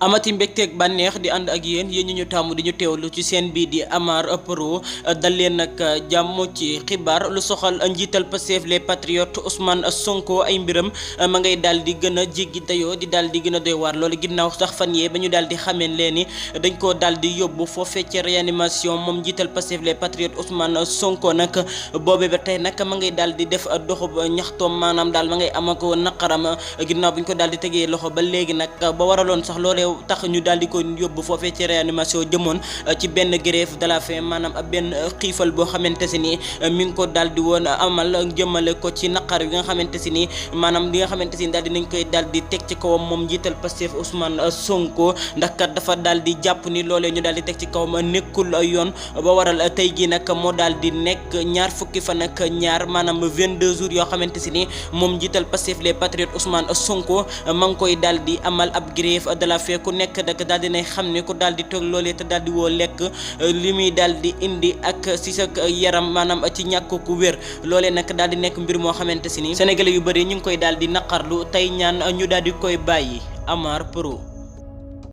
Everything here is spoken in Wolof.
amati mbégteeg bànneex di ànd ak yéen ñu tàmm di ñu teewlu ci seen bii di Amar Pro dal leen nag jàmm ci xibaar lu soxal njiital Pastef les patriotes Ousmane Sonko ay mbiram ma ngay daal di gën a jéggi dayoo di daal di gën a doy waar loolu ginnaaw sax fan yee ba ñu daal di xameen leen ni dañ koo daal di yóbbu foofee ci réanimation moom njiital Pastef les patriotes Ousmane Sonko nag boobee ba tey nag ma ngay daal di def doxub ñaxtoom maanaam daal ma ngay am ak naqaram ginnaaw bu ñu ko daal di tegee loxo ba léegi nag ba waraloon sax loolee tax ñu daal di ko yóbbu foofee ci réanimation jëmoon ci benn grève de la faim maanaam ab benn xiifal boo xamante si ni mi ngi ko daal di woon amal jëmale ko ci naqar yi nga xamante si ni maanaam li nga xamante si ni daal di nañ koy daal di teg ci kawam moom njiital Pastef Ousmane Sonko ndax kat dafa daal di jàpp ni loolee ñu daal di teg ci kawam nekkul yoon ba waral tey jii nag moo daal di nekk ñaar fukki fan ak ñaar maanaam 22 jours yoo xamante si ni moom njiital Pastef les patriotes Ousmane Sonko ma ngi koy daal di amal ab grève de la faim ku nekk dak daal dinay xam ne ku daal di toog loolee te daal di woo lekk li muy daal di indi ak si sa yaram maanaam ci ñàkk ku wér loolee nag daal di nekk mbir moo xamante si ni sénégalais yu bëri ñu ngi koy daal di naqarlu tey ñaan ñu daal di koy bàyyi. Amar Pro.